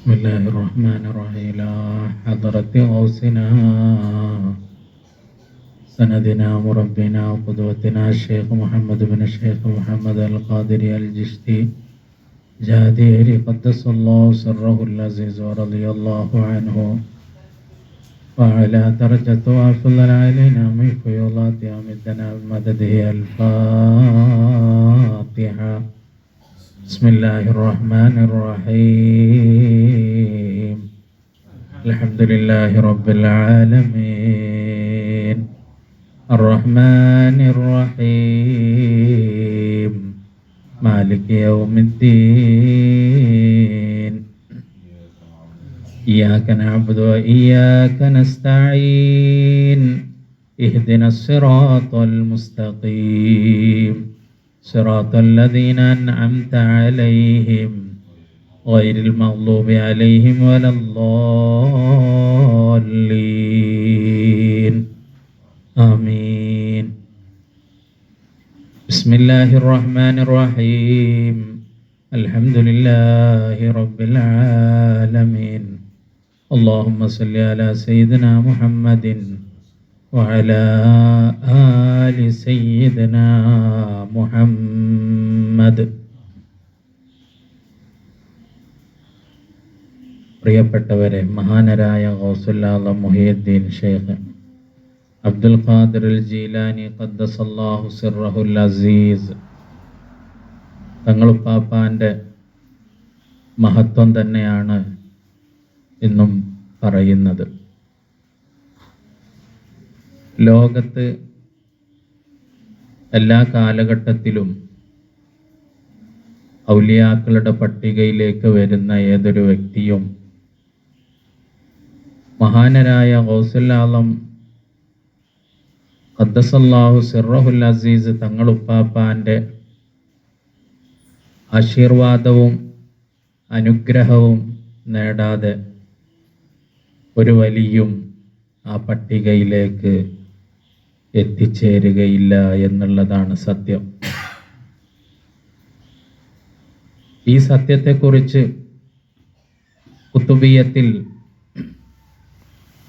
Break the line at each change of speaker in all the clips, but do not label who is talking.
بسم الله الرحمن الرحيم إلى حضرة غوثنا سندنا مربنا وقدوتنا الشيخ محمد بن الشيخ محمد القادري الجشتي جادير قدس الله سره العزيز ورضي الله عنه وعلى درجة أفضل علينا من فيضات أمدنا بمدده الفاتحة. بسم الله الرحمن الرحيم الحمد لله رب العالمين الرحمن الرحيم مالك يوم الدين إياك نعبد وإياك نستعين اهدنا الصراط المستقيم صراط الذين أنعمت عليهم غير المغضوب عليهم ولا الضالين آمين. بسم الله الرحمن الرحيم الحمد لله رب العالمين اللهم صل على سيدنا محمد وعلى آل سيدنا മുഹമ്മദ്. പ്രിയപ്പെട്ടവരെ, മഹാനരായ ഗൗസുൽ ആലം മുഹിയുദ്ദീൻ ഷെയ്ഖ് അബ്ദുൽ ഖാദിർ അൽ ജീലാനി ഖദ്ദസല്ലാഹു സിർറഹുൽ അസീസ് തങ്ങളുപ്പാപ്പാൻ്റെ മഹത്വം തന്നെയാണ് ഇന്നും പറയുന്നത്. ലോകത്ത് എല്ലാ കാലഘട്ടത്തിലും ഔലിയാക്കളുടെ പട്ടികയിലേക്ക് വരുന്ന ഏതൊരു വ്യക്തിയും മഹാനരായ ഗൗസുൽ ആലം ഖദ്ദസല്ലാഹു സിർറഹുൽ അസീസ് തങ്ങളുപ്പാപ്പാൻ്റെ ആശീർവാദവും അനുഗ്രഹവും നേടാതെ ഒരു വലിയും ആ പട്ടികയിലേക്ക് എത്തിച്ചേരുകയില്ല എന്നുള്ളതാണ് സത്യം. ഈ സത്യത്തെക്കുറിച്ച് കുത്തുബിയത്തിൽ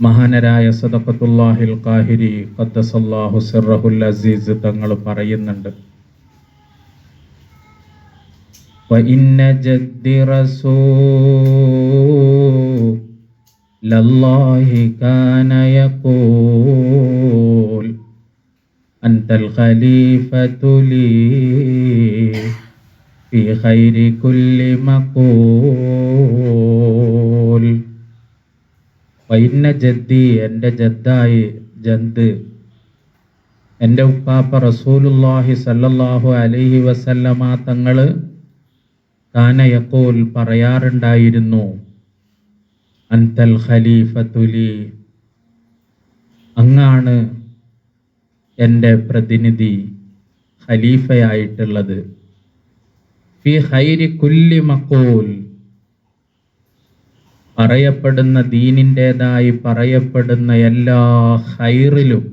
മഹാനരായ സദഖത്തുല്ലാഹിൽ ഖാഹിരി ഖദ്ദസല്ലാഹു സിർറഹുൽ അസീസ് തങ്ങൾ പറയുന്നുണ്ട്. വഇന്ന ജദ്ദി റസൂലല്ലാഹി കാന യഖൂൽ അൻതൽ ഖലീഫതു ലീ ഫീ ഖൈരി കുല്ലി മഖൂൽ. വഇന്ന ജദ്ദി, എൻ്റെ ജദ്ദായി ജന്ത്, എൻ്റെ ഉപ്പാപ്പ റസൂലുള്ളാഹി സല്ലല്ലാഹു അലൈഹി വസല്ലമ തങ്ങൾ കാന യഖൂൽ പറയാറുണ്ടായിരുന്നു, അൻതൽ ഖലീഫതു ലീ, അങ്ങാണ് എൻ്റെ പ്രതിനിധി, ഖലീഫയായിട്ടുള്ളത്. ഫീ ഖൈരി കുല്ലി മഖൂൽ, പറയപ്പെടുന്ന ദീനിൻ്റെതായി പറയപ്പെടുന്ന എല്ലാ ഖൈറിലും,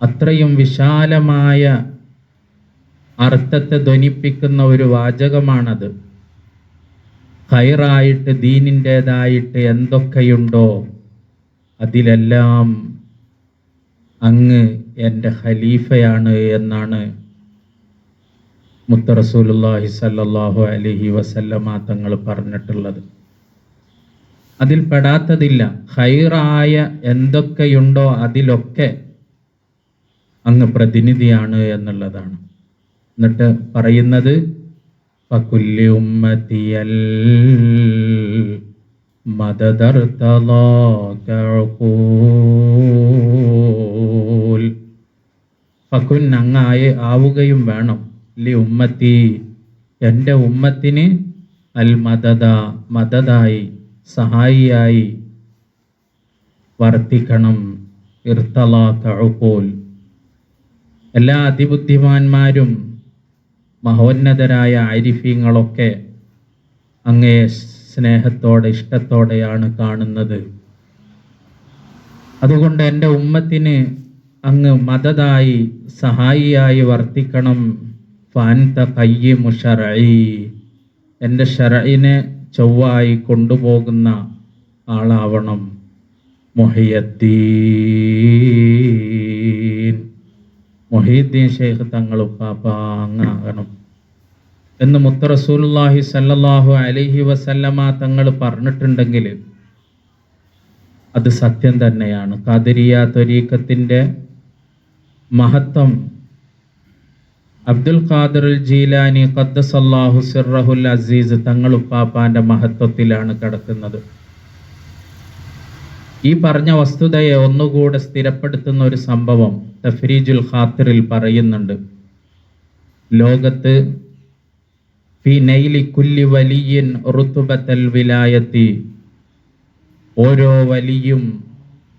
അത്രയും വിശാലമായ അർത്ഥത്തെ ധ്വനിപ്പിക്കുന്ന ഒരു വാചകമാണത്. ഖൈറായിട്ട് ദീനിൻ്റെതായിട്ട് എന്തൊക്കെയുണ്ടോ അതിലെല്ലാം അങ്ങ് എൻ്റെ ഖലീഫയാണ് എന്നാണ് മുത്ത റസൂലുള്ളാഹി സല്ലല്ലാഹു അലൈഹി വസല്ലമ തങ്ങൾ പറഞ്ഞിട്ടുള്ളത്. അതിൽ പെടാത്തതില്ല. ഖൈറായ എന്തൊക്കെയുണ്ടോ അതിലൊക്കെ അങ്ങ് പ്രതിനിധിയാണ് എന്നുള്ളതാണ്. എന്നിട്ട് പറയുന്നത്, ഫകുല്ലി ഉമ്മതിയൽ മദദർതലാക ഉഖൂൽ. ഫകുൻ, അങ്ങായി ആവുകയും വേണം, ലി ഉമ്മത്തി, എൻ്റെ ഉമ്മത്തിന്, അൽ മദദ, മദദായി, സഹായിയായി വർത്തിക്കണം. ഇർതലാക ഉഖൂൽ, എല്ലാ അതിബുദ്ധിമാന്മാരും മഹോന്നതരായ ആരിഫീങ്ങളൊക്കെ അങ്ങേ സ്നേഹത്തോടെ ഇഷ്ടത്തോടെയാണ് കാണുന്നത്. അതുകൊണ്ട് എൻ്റെ ഉമ്മത്തിന് അങ്ങ് മദദായി സഹായിയായി വർത്തിക്കണം. ഫഅൻത ഖയ്യിമു ശർഈ, എൻ്റെ ശർഇനെ ചൊവ്വായി കൊണ്ടുപോകുന്ന ആളാവണം മുഹീദ്ദീൻ ശൈഖ് തങ്ങൾ ഉപ്പാപ്പ അങ്ങാകണം എന്ന് മുത്ത് റസൂലുള്ളാഹി സല്ലല്ലാഹു അലൈഹി വസല്ലമ തങ്ങൾ പറഞ്ഞിട്ടുണ്ടെങ്കിൽ അത് സത്യം തന്നെയാണ്. ഖാദിരിയ ത്വരീഖത്തിൻ്റെ മഹത്വം അബ്ദുൽ ഖാദിർ ജീലാനി ഖദ്ദസല്ലാഹു സിർറഹുൽ അസീസ് തങ്ങൾ ഉപ്പാപ്പാൻ്റെ മഹത്വത്തിലാണ് കിടക്കുന്നത്. ഈ പറഞ്ഞ വസ്തുതയെ ഒന്നുകൂടെ സ്ഥിരപ്പെടുത്തുന്ന ഒരു സംഭവം തഫ്രീജുൽ ഖാത്തിറിൽ പറയുന്നുണ്ട്. ലോകത്ത് ഫി നൈലി കുല്ലി വലിയിൻ റുതുബത്തൽ വിലായത്തി, ഓരോ വലിയും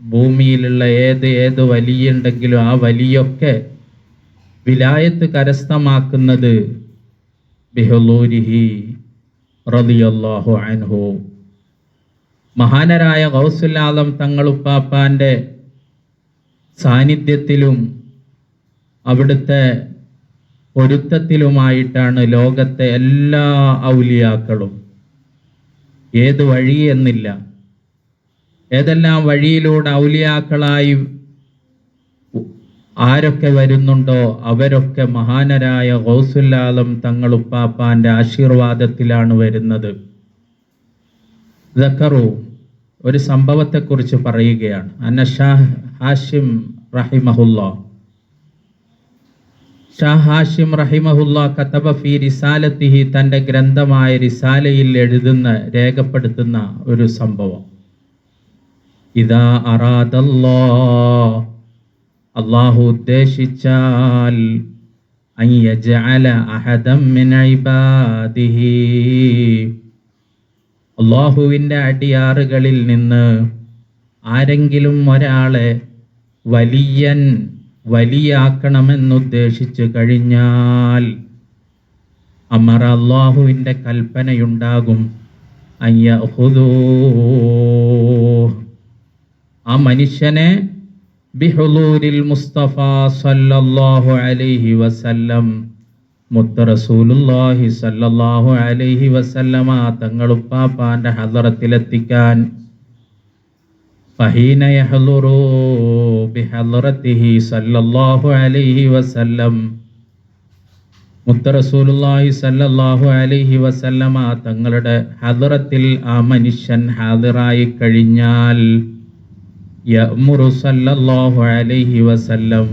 ഭൂമിയിലുള്ള ഏത് വലിയുണ്ടെങ്കിലും ആ വലിയൊക്കെ വിലായത്ത് കരസ്ഥമാക്കുന്നത് ബിഹുലൂരിഹി റളിയല്ലാഹു അൻഹു, മഹാനരായ ഗൗസുൽ ആലം തങ്ങൾ ഉപ്പാപ്പാൻ്റെ സാന്നിധ്യത്തിലും അവിടുത്തെ പൊരുത്തത്തിലുമായിട്ടാണ് ലോകത്തെ എല്ലാ ഔലിയാക്കളും. ഏത് വഴി എന്നില്ല, ഏതെല്ലാം വഴിയിലൂടെ ഔലിയാക്കളായി ആരൊക്കെ വരുന്നുണ്ടോ അവരൊക്കെ മഹാനരായ ഗൗസുൽ ആലം തങ്ങൾ ഉപ്പാപ്പാൻ്റെ ആശീർവാദത്തിലാണ് വരുന്നത്. ദക്കറു, ഒരു സംഭവത്തെക്കുറിച്ച് പറയുകയാണ്. അന്ന ഷാഹ് ഹാഷിം റഹിമഹുല്ലാ, ഷാഹ് ഹാഷിം റഹിമഹുല്ലാ കതബ ഫീ റിസാലത്തിഹി, തൻ്റെ ഗ്രന്ഥമായ റിസാലയിൽ രേഖപ്പെടുത്തുന്ന ഒരു സംഭവം. ഇദാ അറാദല്ലാഹ്, അല്ലാഹു ഉദ്ദേശിച്ചാൽ, അൻ യജ്അല അഹദൻ മിൻ ഇബാദിഹി, അല്ലാഹുവിൻ്റെ അടിയാറുകളിൽ നിന്ന് ആരെങ്കിലും ഒരാളെ വലിയാക്കണമെന്നുദ്ദേശിച്ചു കഴിഞ്ഞാൽ, അമറ, അല്ലാഹുവിൻ്റെ കൽപ്പനയുണ്ടാകും, അയ്യഖുദൂ, ആ മനുഷ്യനെ ബിഹുലൂരിൽ മുസ്തഫ സല്ലല്ലാഹു അലൈഹി വസല്ലം, മുത്ത് റസൂലുള്ളാഹി സല്ലല്ലാഹു അലൈഹി വസല്ലമ തങ്ങളുപ്പാപ്പാൻ്റെ ഹളറത്തിലെത്തിക്കാൻ. ഫഹീന യഹ്ളുറു ബിഹളറത്തിഹി സല്ലല്ലാഹു അലൈഹി വസല്ലം, മുത്ത് റസൂലുള്ളാഹി സല്ലല്ലാഹു അലൈഹി വസല്ലമ തങ്ങളുടെ ഹളറത്തിൽ ആ മനുഷ്യൻ ഹാദിറായി കഴിഞ്ഞാൽ, യഅ്മുറു സല്ലല്ലാഹു അലൈഹി വസല്ലം,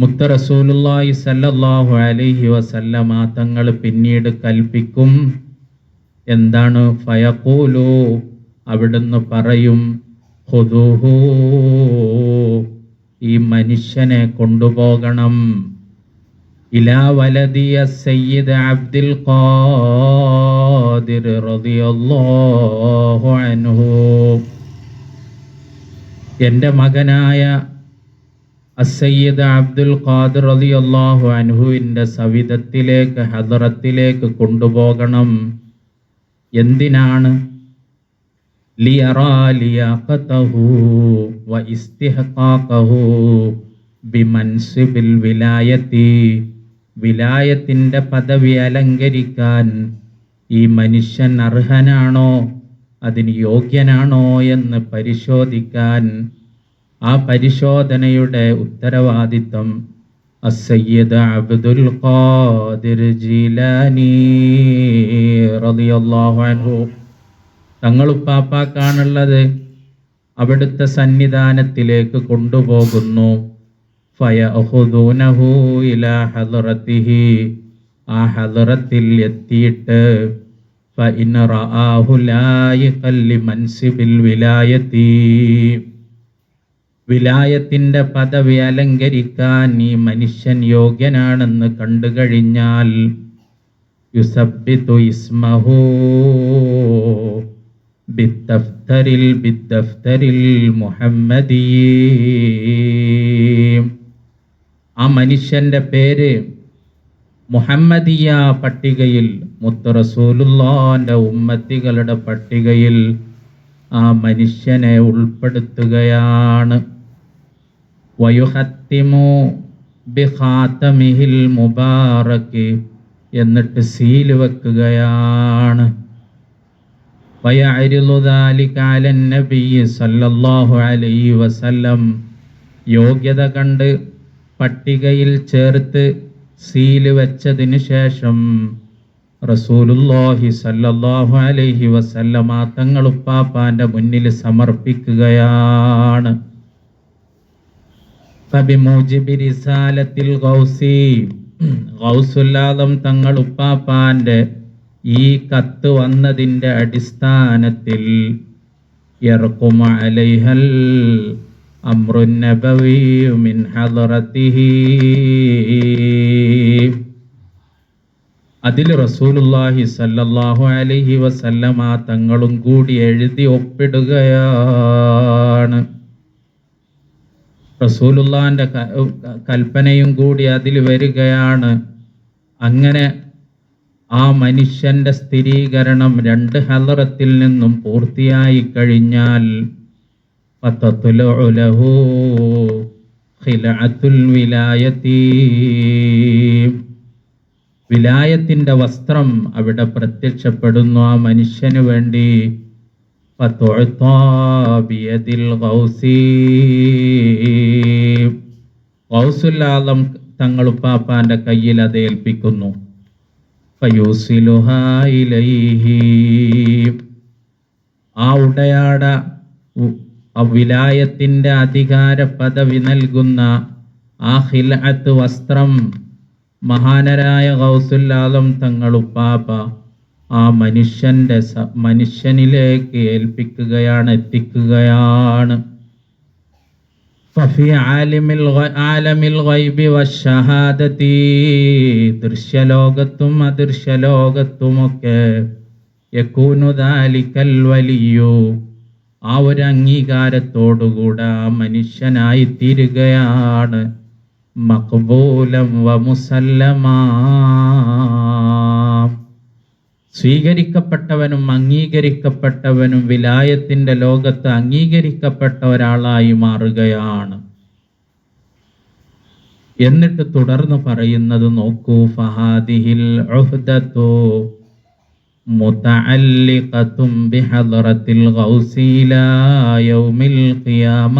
മുത്ത് റസൂലുള്ളാഹി സല്ലല്ലാഹു അലൈഹി വസല്ലമ തങ്ങൾ പിന്നീട് കൽപ്പിക്കും. എന്താണ്? ഫയഖൂലു, അവിടുന്ന് പറയും, ഖുദൂഹു, ഈ മനുഷ്യനെ കൊണ്ടുപോകണം, ഇലാ വലദിയ സയ്യിദ് അബ്ദുൽ ഖാദിർ റളിയല്ലാഹു അൻഹു, എൻ്റെ മകനായ അസ്സയ്യിദ് അബ്ദുൽ ഖാദിർ റളിയല്ലാഹു അൻഹുവിൻ്റെ സവിധത്തിലേക്ക്, ഹദറത്തിലേക്ക് കൊണ്ടുപോകണം. എന്തിനാണ്? ലിയറാ ലിയാഖതഹു വ ഇസ്തിഹ്ഖാഖഹു ബിമൻസിബിൽ വിലായത്തി, വിലായത്തിൻ്റെ പദവി അലങ്കരിക്കാൻ ഈ മനുഷ്യൻ അർഹനാണോ, അതിന് യോഗ്യനാണോ എന്ന് പരിശോധിക്കാൻ. ആ പരിശോധനയുടെ ഉത്തരവാദിത്വം അസ്സയ്യിദ് അബ്ദുൽ ഖാദിർ ജീലാനി റളിയല്ലാഹു അൻഹു തങ്ങളുപ്പാപ്പാക്കാണുള്ളത്. അവിടുത്തെ സന്നിധാനത്തിലേക്ക് കൊണ്ടുപോകുന്നു. ഫയഅഖുദൂനഹു ഇലാ ഹളറത്തിഹി, ആ ഹളറത്തിൽ എത്തിയിട്ട്, ഫഇൻ റആഹു ലായിഖൻ ലിമൻസിബിൽ വിലായത്തി, വിലായത്തിൻ്റെ പദവി അലങ്കരിക്കാൻ ഈ മനുഷ്യൻ യോഗ്യനാണെന്ന് കണ്ടു കഴിഞ്ഞാൽ, യുസബ്ബിതു ഇസ്മഹു ബിദ്ദഫ്തരിൽ മുഹമ്മദി, ആ മനുഷ്യൻ്റെ പേര് മുഹമ്മദിയ പട്ടികയിൽ, മുത്ത് റസൂലുള്ളാഹിന്റെ ഉമ്മത്തികളുടെ പട്ടികയിൽ ആ മനുഷ്യനെ ഉൾപ്പെടുത്തുകയാണ്. വയുഹത്തിമു ബിഖാതമിഹിൽ മുബാറക്, എന്നിട്ട് സീല് വെക്കുകയാണ്. ഫയഅരിളു ദാലിക അലൻ നബിയ്യി സല്ലല്ലാഹു അലൈഹി വസല്ലം. യോഗ്യത കണ്ട് പട്ടികയിൽ ചേർത്ത് സീല് വെച്ചതിന് ശേഷം റസൂലുള്ളാഹി സല്ലല്ലാഹു അലൈഹി വസല്ലമ തങ്ങൾ ഉപ്പാപ്പാന്റെ മുന്നിൽ സമർപ്പിക്കുകയാണ്. ഫബിമൂജിബി റിസാലത്തിൽ ഗൗസി, ഗൗസുൽ ആദം തങ്ങൾ ഉപ്പാപ്പാന്റെ ഈ കത്ത് വന്നതിൻ്റെ അടിസ്ഥാനത്തിൽ യർഖുമ അലൈഹൽ അംറുൻ നബവി മിൻ ഹദറതിഹി, അതിൽ റസൂലുള്ളാഹി സല്ലല്ലാഹു അലൈഹി വസല്ലമ തങ്ങളും കൂടി എഴുതി ഒപ്പിടുകയാണ്. റസൂലുള്ളാഹിന്റെ കൽപ്പനയും കൂടി അതിൽ വരികയാണ്. അങ്ങനെ ആ മനുഷ്യന്റെ സ്ഥിരീകരണം 2 ഹദറത്തിൽ നിന്നും പൂർത്തിയായി കഴിഞ്ഞാൽ ഫതത്ലുഉ ലഹു ഖിലഅത്തുൽ വിലായത്തി, വിലായത്തിന്റെ വസ്ത്രം അവിടെ പ്രത്യക്ഷപ്പെടുന്നു ആ മനുഷ്യന് വേണ്ടി. ഫതുഅതാ ബിയദിൽ ഗൗസി, ഗൗസുൽ ആദം തങ്ങൾ ഉപ്പാപ്പാന്റെ കയ്യിൽ അത് ഏൽപ്പിക്കുന്നു. ഫയൂസിലുഹാ ഇലൈഹി, ആ ഉടയാട വിലായത്തിന്റെ അധികാര പദവി നൽകുന്ന ആ ഖിൽഅത്ത് വസ്ത്രം മഹാനരായ ഗൗസുൽ ആദം തങ്ങൾ ഉപ്പാപ്പ ആ മനുഷ്യനിലേക്ക് ഏൽപ്പിക്കുകയാണ്, എത്തിക്കുകയാണ്. ഫഫി ആലമിൽ ഗൈബി വശഹാദതി, ദൃശ്യലോകത്തും അദൃശ്യലോകത്തുമൊക്കെ യകൂനു ദാലികൽ വലിയു, ആ ഒരു അംഗീകാരത്തോടുകൂടെ ആ മനുഷ്യനായി തീരുകയാണ്. മഖ്ബൂലം വ മുസല്ലമാ, സ്വീകരിക്കപ്പെട്ടവനും അംഗീകരിക്കപ്പെട്ടവനും വിലായത്തിന്റെ ലോകത്ത് അംഗീകരിക്കപ്പെട്ട ഒരാളായി മാറുകയാണ്. എന്നിട്ട് തുടർന്ന് പറയുന്നത് നോക്കൂ. ഫഹാദിഹിൽ ഉഹ്ദതു മുതഅല്ലിഖതും ബിഹദ്റത്തിൽ ഗൗസി ഇലാ യൗമിൽ ഖിയാമ,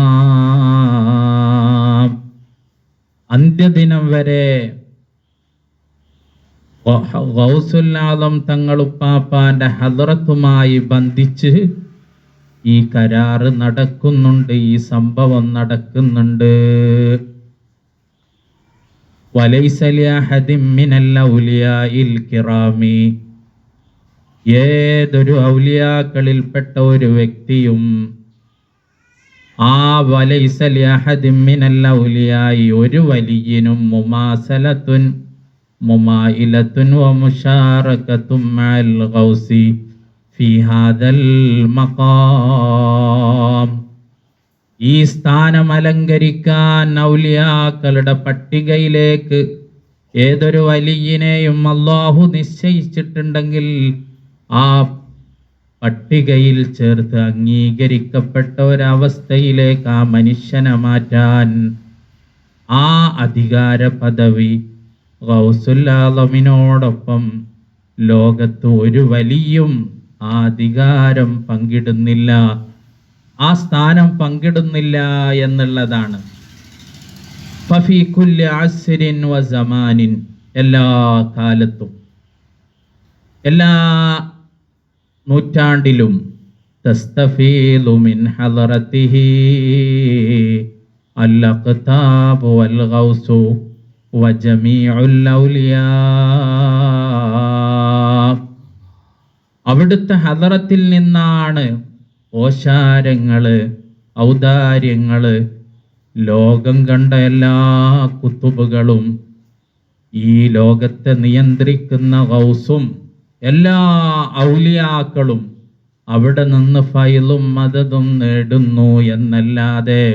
അന്ത്യദിനം വരെ ഗൗസുൽ ആദം തങ്ങൾ ഉപ്പാപ്പാന്റെ ഹദ്റത്തുമായി ബന്ധിച്ച് ഈ കരാറ് നടക്കുന്നുണ്ട്, ഈ സംഭവം നടക്കുന്നുണ്ട്. വലൈസ ലിഅഹദിൻ മിനൽ ഔലിയാഇൽ കിറാമി, ഏതൊരു ഔലിയാക്കളിൽപ്പെട്ട ഒരു വ്യക്തിയും ആ വലൈസ ലിഅഹദിൻ മിനൽ ഔലിയായി ഒരു വലിയനും മുമാസലത്തുൻ മുമായിലത്തുൻ വമുശാറകത്തും മഅൽ ഗൗസി ഫീ ഹാദൽ മഖാം, ഈ സ്ഥാനം അലങ്കരിക്കാൻ ഔലിയാക്കളുടെ പട്ടികയിലേക്ക് ഏതൊരു വലിയനെയും അല്ലാഹു നിശ്ചയിച്ചിട്ടുണ്ടെങ്കിൽ ആ പട്ടികയിൽ ചേർത്ത് അംഗീകരിക്കപ്പെട്ട ഒരവസ്ഥയിലേക്ക് ആ മനുഷ്യനെ മാറ്റാൻ ആ അധികാര പദവി ഗൗസുൽ ആദമിനോടൊപ്പം ലോകത്ത് ഒരു വലിയും ആ അധികാരം പങ്കിടുന്നില്ല, ആ സ്ഥാനം പങ്കിടുന്നില്ല എന്നുള്ളതാണ്. ഫഫീ കുല്ലി അസ്രിൻ വ സമാനിൻ, എല്ലാ കാലത്തും എല്ലാ നൂറ്റാണ്ടിലും തസ്തഫീലു മിൻ ഹദറതിഹി അൽ അഖ്താബ് വൽ ഗൗസു വജമീഉൽ ഔലിയാ, അവിടുത്തെ ഹദറത്തിൽ നിന്നാണ് ഓശാരങ്ങള് ഔദാര്യങ്ങള് ലോകം കണ്ട എല്ലാ കുത്തുബുകളും ഈ ലോകത്തെ നിയന്ത്രിക്കുന്ന ഗൗസും എല്ലാ ഔലിയാക്കളും അവിടെ നിന്ന് ഫൈലും മദദും നേടുന്നു എന്നല്ലാതെ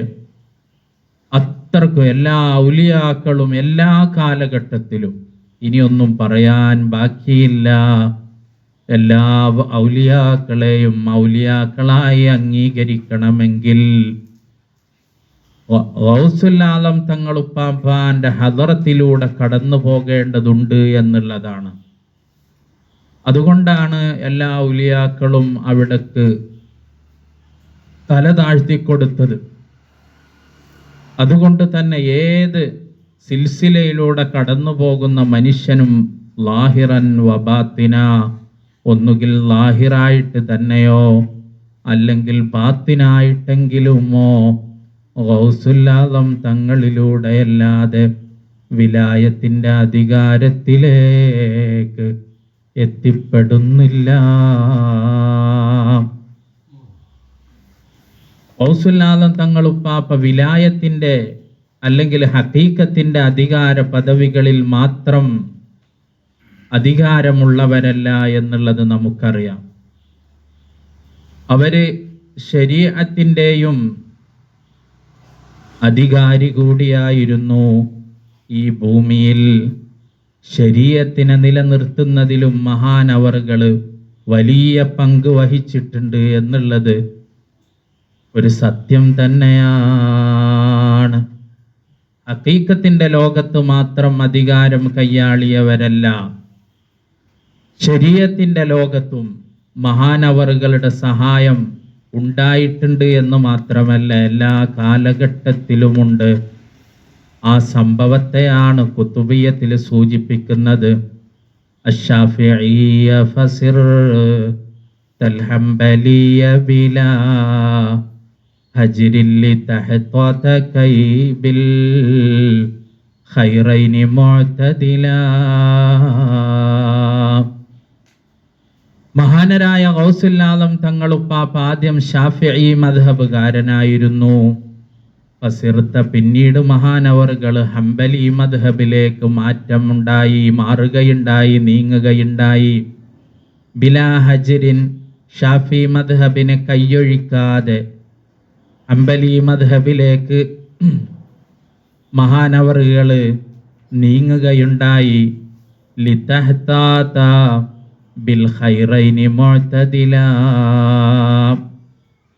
അത്രക്കും എല്ലാ ഔലിയാക്കളും എല്ലാ കാലഘട്ടത്തിലും ഇനിയൊന്നും പറയാൻ ബാക്കിയില്ല. എല്ലാ ഔലിയാക്കളെയും ഔലിയാക്കളായി അംഗീകരിക്കണമെങ്കിൽ ഗൗസുൽ ആദം തങ്ങൾ ഉപ്പാപ്പാന്റെ ഹദറത്തിലൂടെ കടന്നു പോകേണ്ടതുണ്ട് എന്നുള്ളതാണ്. അതുകൊണ്ടാണ് എല്ലാ ഔലിയാക്കളും അവിടേക്ക് തല താഴ്ത്തിക്കൊടുത്തത്. അതുകൊണ്ട് തന്നെ ഏത് സിൽസിലയിലൂടെ കടന്നു പോകുന്ന മനുഷ്യനും ലാഹിറൻ വബാത്തിന, ഒന്നുകിൽ ലാഹിറായിട്ട് തന്നെയോ അല്ലെങ്കിൽ ബാത്തിനായിട്ടെങ്കിലുമോ ഗൗസുൽ ആദം തങ്ങളിലൂടെയല്ലാതെ വിലായത്തിൻ്റെ അധികാരത്തിലേക്ക് എത്തിപ്പെടുന്നില്ല. ഗൗസുൽ ആദം തങ്ങളുപ്പാപ്പ വിലായത്തിൻ്റെ അല്ലെങ്കിൽ ഹഖീഖത്തിൻ്റെ അധികാര പദവികളിൽ മാത്രം അധികാരമുള്ളവരല്ല എന്നുള്ളത് നമുക്കറിയാം. അവര് ശരീഅത്തിൻ്റെയും അധികാരി കൂടിയായിരുന്നു. ഈ ഭൂമിയിൽ ശരീഅത്തിനെ നിലനിർത്തുന്നതിലും മഹാനവറുകൾ വലിയ പങ്ക് വഹിച്ചിട്ടുണ്ട് എന്നുള്ളത് ഒരു സത്യം തന്നെയാണ്. ഹഖീഖത്തിൻ്റെ ലോകത്ത് മാത്രം അധികാരം കൈയാളിയവരല്ല, ശരീഅത്തിൻ്റെ ലോകത്തും മഹാനവറുകളുടെ സഹായം ഉണ്ടായിട്ടുണ്ട് എന്ന് മാത്രമല്ല, എല്ലാ കാലഘട്ടത്തിലുമുണ്ട്. ആ സംഭവത്തെയാണ് കുതുബിയ്യത്തിൽ സൂചിപ്പിക്കുന്നത്. അശ്ശാഫിഈയ ഫസിർ തൽഹംബലിയ ബിലാ ഹജ്രില്ലി തഹ്ത കൈബിൽ ഖൈറൈനി മുഅ്തദിലാ. മഹാനരായ ഗൗസുൽ ആദം തങ്ങളുപ്പാപ്പ ആദ്യം ശാഫിഈ മദ്ഹബുകാരനായിരുന്നു. ഫസിർത്ത പിന്നീട് മഹാനവറുകൾ ഹംബലി മദ്ഹബിലേക്ക് മാറുകയുണ്ടായി, നീങ്ങുകയുണ്ടായി. ബിലാ ഹജ്രിൻ, ഷാഫി മദ്ഹബിനെ കൈയൊഴിക്കാതെ ഹംബലി മദ്ഹബിലേക്ക് മഹാനവറുകൾ നീങ്ങുകയുണ്ടായി. ലിതഹ്താത ബിൽ ഖൈറൈനി മുഅ്തദിലാ,